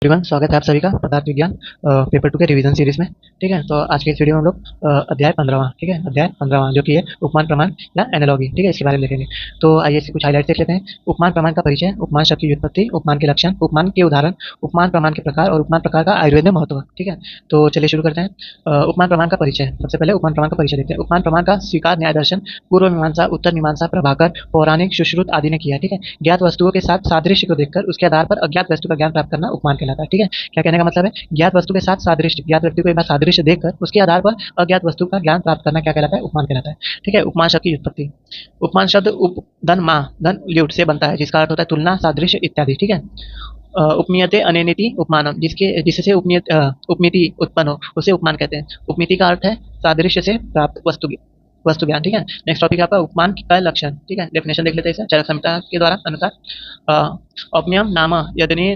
Everyone, स्वागत है आप सभी का पदार्थ विज्ञान पेपर 2 के रिवीजन सीरीज में। ठीक है, तो आज के इस वीडियो में हम लोग अध्याय 15वां, ठीक है, अध्याय 15वां जो कि है उपमान प्रमाण या एनालॉगी, ठीक है, इसके बारे में देखेंगे। तो आइए इसके कुछ हाइलाइट्स देख लेते हैं। उपमान प्रमाण का परिचय, उपमान शब्द की व्युत्पत्ति, उपमान के लक्षण, उपमान के उदाहरण, उपमान प्रमाण के प्रकार और उपमान प्रकार का आयुर्वेद में महत्व। ठीक है, तो चलिए शुरू करते हैं। उपमान प्रमाण का परिचय। सबसे पहले उपमान प्रमाण का परिचय देखते हैं। उपमान प्रमाण का स्वीकार न्याय दर्शन, पूर्व मीमांसा, उत्तर मीमांसा, प्रभाकर, पौराणिक, सुश्रुत आदि ने किया। ठीक है, ज्ञात वस्तुओं के साथ सादृश्य को देखकर उसके आधार पर अज्ञात वस्तु का ज्ञान प्राप्त करना उपमान कहलाता है। ठीक है, क्या कहने का मतलब है, ज्ञात वस्तु के साथ सादृश्य, ज्ञात व्यक्ति को एक बार सादृश्य देखकर उसके आधार पर अज्ञात वस्तु का ज्ञान प्राप्त करना क्या कहलाता है, उपमान कहलाता है। ठीक है, उपमान शब्द की उत्पत्ति। उपमान शब्द उप धन मा धन ल्यूट से बनता है, जिसका अर्थ होता है तुलना, सादृश्य इत्यादि। ठीक है, उपमीयते अनेनिति उपमानम, जिससे उपमिति उत्पन्न हो उसे उपमान कहते हैं। उपमिति का अर्थ है सादृश्य से प्राप्त वस्तु ज्ञान। ठीक है, नेक्स्ट टॉपिक है आपका उपमान का लक्षण। ठीक है, डेफिनेशन देख लेते हैं इसे चरक संहिता के द्वारा अनुसार। औपम्यम नाम यदि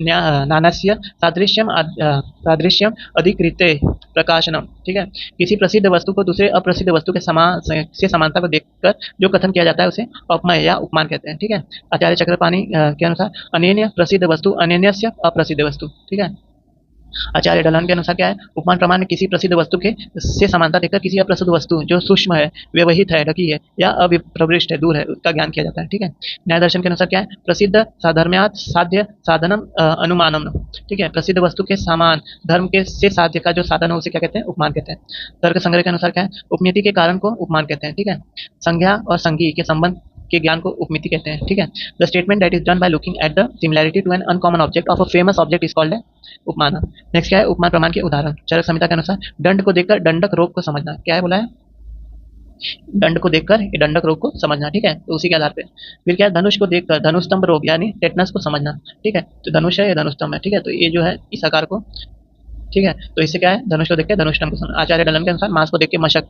नानस्य सादृश्यम अधिकृत्य प्रकाशनम। ठीक है, किसी प्रसिद्ध वस्तु को दूसरे अप्रसिद्ध वस्तु के समानता को देखकर जो कथन किया जाता है उसे औपमेय या उपमान कहते हैं। ठीक है, आचार्य चक्रपाणि के अनुसार अनेन्य प्रसिद्ध वस्तु अनेन्यस्य अप्रसिद्ध वस्तु। ठीक है, आचार्य ढलान के अनुसार क्या है, उपमान प्रमाण में किसी प्रसिद्ध वस्तु के से समानता देखकर किसी अप्रसिद्ध वस्तु जो सूक्ष्म है, व्यवहित है, ढकी है या अविप्रविष्ट है, दूर है, उसका ज्ञान किया जाता है। ठीक है, न्याय दर्शन के अनुसार क्या है, प्रसिद्ध साधर्म्यात् साध्य साधनम अनुमानम। ठीक है, प्रसिद्ध वस्तु के समान धर्म के से साध्य का जो साधन है उसे क्या कहते हैं, उपमान कहते हैं। तर्क संग्रह के अनुसार क्या है, उपमिति के कारण को उपमान कहते हैं। ठीक है, संज्ञा और संज्ञी के संबंध के ज्ञान को उपमिति कहते हैं। ठीक है, the statement that is done by looking at the similarity to an uncommon object of a famous object is called उपमान। नेक्स्ट क्या है, उपमान प्रमाण के उदाहरण। चरक संहिता के अनुसार दंड को देखकर दंडक रोग को समझना। क्या है बोला है, दंड को देखकर ये दंडक रोग को समझना। ठीक है, तो उसी के आधार पे फिर क्या है, धनुष को देखकर धनुस्तंभ रोग यानी टेटनस को समझना। ठीक है, तो धनुष है, ये धनुस्तंभ है। ठीक है, तो ये जो है इस आकार को, ठीक है, तो इससे क्या है, धनुष को देख के धनुष्टंभ को समझना। आचार्य डलन के अनुसार मांस को देख के मशक,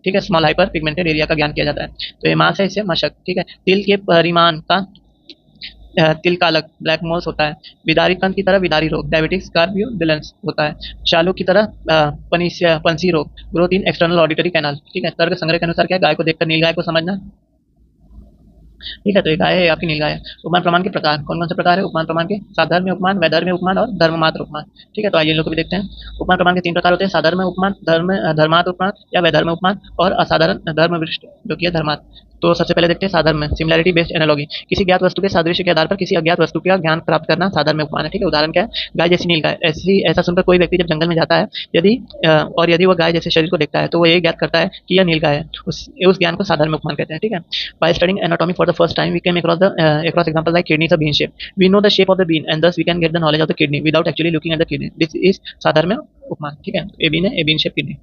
ठीक है, स्मॉल हाइपर पिगमेंटेड एरिया का ज्ञान किया जाता है। तो ये मांस है, इससे मशक। ठीक है, तिल के परिमाण का तिल का अलग ब्लैक मोल्स होता है। विदारी कंद की तरह विदारी रोग डायबिटिक्स कार्बियोडिलेंस होता है। शालू की तरह पंसी रोग growth in external auditory canal. ठीक है, तर्क संग्रह के अनुसार क्या है, गाय को देखकर नील गाय को समझना। ठीक है, तो ये गाय है, आपकी नील गाय है। उपमान प्रमाण के प्रकार कौन कौन से प्रकार है उपमान प्रमाण के, साधर्म्य उपमान, वैधर्म्य उपमान और धर्ममात्र उपमान। ठीक है, तो आइए इन लोग को भी देखते हैं। उपमान प्रमाण के 3 प्रकार होते हैं, साधर्म्य उपमान, धर्मात्र उपमान या वैधर्म्य उपमान और असाधारण धर्मविशिष्ट जो कि है धर्मात्र। तो सबसे पहले देखते हैं साधर्म्य, सिमिलैरिटी बेस्ड एनालॉगी। किसी ज्ञात वस्तु के सादृश्य के आधार पर किसी अज्ञात वस्तु का ज्ञान प्राप्त करना साधर्म्य उपमान है। ठीक है, उदाहरण क्या है, गाय जैसी नील गाय। ऐसा सुनकर कोई व्यक्ति जब जंगल में जाता है यदि वह गाय जैसे शरीर को देखता है तो वह ये ज्ञात करता है कि यह नील गाय है। उस ज्ञान को साधर्म्य उपमान कहते हैं। ठीक है, by studying anatomy for the first time we came across examples like kidney is a bean shape. We know the shape of the bean and thus we can get the knowledge of the kidney without actually looking at the kidney. This is साधर्म्य उपमान। ठीक है, ए been है, ए bean shape kidney.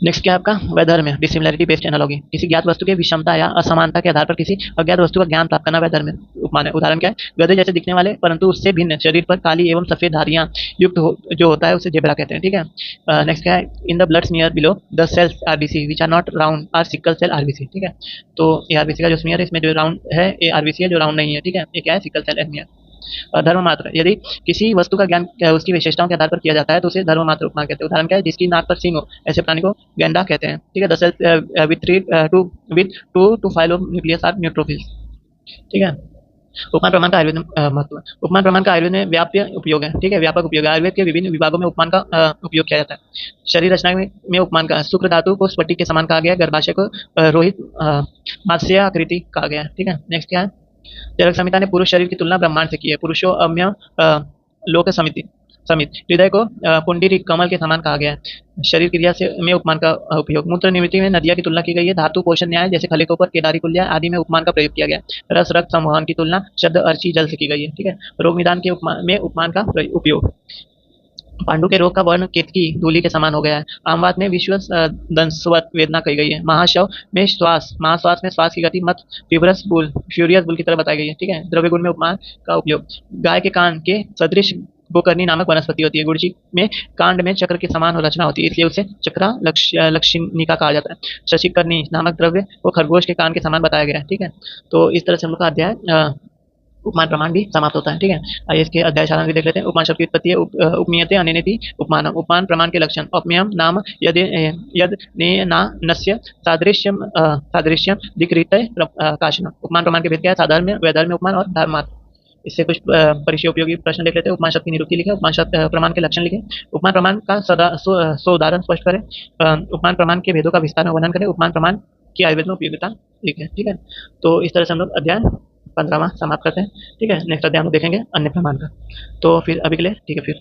Next क्या है आपका, वैधर्म्य dissimilarity based analogy. किसी ज्ञात वस्तु के विषमता या असमानता के आधार पर किसी अज्ञात वस्तु का ज्ञान प्राप्त करना वैधर्म्य उपमान है। उदाहरण क्या है, गधे जैसे दिखने वाले परंतु उससे भिन्न शरीर पर काली एवं सफेद धारियां युक्त जो होता है उसे जेब्रा कहते हैं। ठीक है, नेक्स्ट क्या है, in the blood smear below the cells RBC which are not round are sickle cell RBC. ठीक है, तो ये आरबीसी का जो स्मीयर है इसमें जो राउंड है ये आरबीसी है, जो राउंड नहीं है। ठीक है, ये क्या है, सिकल सेल एनीमिया। धर्ममात्र, यदि किसी वस्तु का ज्ञान उसकी विशेषताओं के आधार पर किया जाता है तो उसे धर्ममात्र उपमान कहते हैं। उदाहरण क्या है, जिसकी नाक पर सींग हो ऐसे प्राणी को गैंडा कहते हैं। ठीक है, the cells with 2 to 5 nucleus are neutrophils. ठीक है, उपमान प्रमाण का आयुर्वेद में महत्व। उपमान प्रमाण का आयुर्वेद में व्याप्य उपयोग है। ठीक है, व्यापक उपयोग है। आयुर्वेद के विभिन्न विभागों में उपमान का उपयोग किया जाता है। शरीर रचना में उपमान का, शुक्र धातु को स्फटिक के समान कहा गया है, गर्भाशय को रोहित मात्स्य आकृति कहा गया है। ठीक है, नेक्स्ट क्या है, चरक संहिता ने पुरुष शरीर की तुलना ब्रह्मांड से की है। पुरुषो अम्य लोक समित हृदय को पुंडरीक कमल के समान कहा गया है। शरीर क्रिया से में उपमान का उपयोग। मूत्र निवृत्ति में नदिया की तुलना की गई है। धातु पोषण न्याय जैसे खलिकों पर केदारी कुल्य आदि में उपमान का प्रयोग किया गया है। रस रक्त संवहन की तुलना शब्द अर्ची जल से की गई है। ठीक है, रोग निदान के उपमान का उपयोग। पांडु के रोग का वर्ण केतकी धूलि के समान हो गया है। आमवात में विश्व दंशवत वेदना कही गई है। महाश्वास में श्वास की गति मत फ्यूरियस बुल की तरह बताई गई है। ठीक है, द्रव्य गुण में उपमान का उपयोग। गाय के कान के सदृश गोकर्णी नामक वनस्पति होती है। गुड़ची में कांड में चक्र के समान रचना होती है, इसलिए उसे चक्रा लक्षिणिका कहा जाता है। शशिकर्णी नामक द्रव्य को खरगोश के कान के समान बताया गया है। ठीक है, तो इस तरह से हम लोग का अध्याय उपमान प्रमाण भी समाप्त होता है। ठीक है, आइए इसके अध्याय सारांश भी देख लेते हैं। उपमान शब्द की उत्पत्ति है, उपमीयते अनेनेति उपमान। उपमान प्रमाण के लक्षण, उपमेयम नाम यद नेनानस्य सादृश्यम दिक्रीतय प्रकाशनम। उपमान प्रमाण के भेद क्या है, साधर्म्य, वैधर्म्य उपमान और धर्मात्र। इससे कुछ परिचय उपयोगी प्रश्न लिख लेते हैं। उपमान शब्द की निरुक्ति लिखें, उपमान शब्द प्रमाण के लक्षण लिखें, उपमान प्रमाण का सौ उदाहरण स्पष्ट करें, उपमान प्रमाण के भेदों का विस्तार में वर्णन करें, उपमान प्रमाण की आयुर्वेद में उपयोगिता लिखें। ठीक है, तो इस तरह से हम लोग अध्याय 15वां समाप्त करते हैं। ठीक है, नेक्स्ट अध्याय हम लोग देखेंगे अन्य प्रमाण का। तो फिर अभी के लिए ठीक है फिर।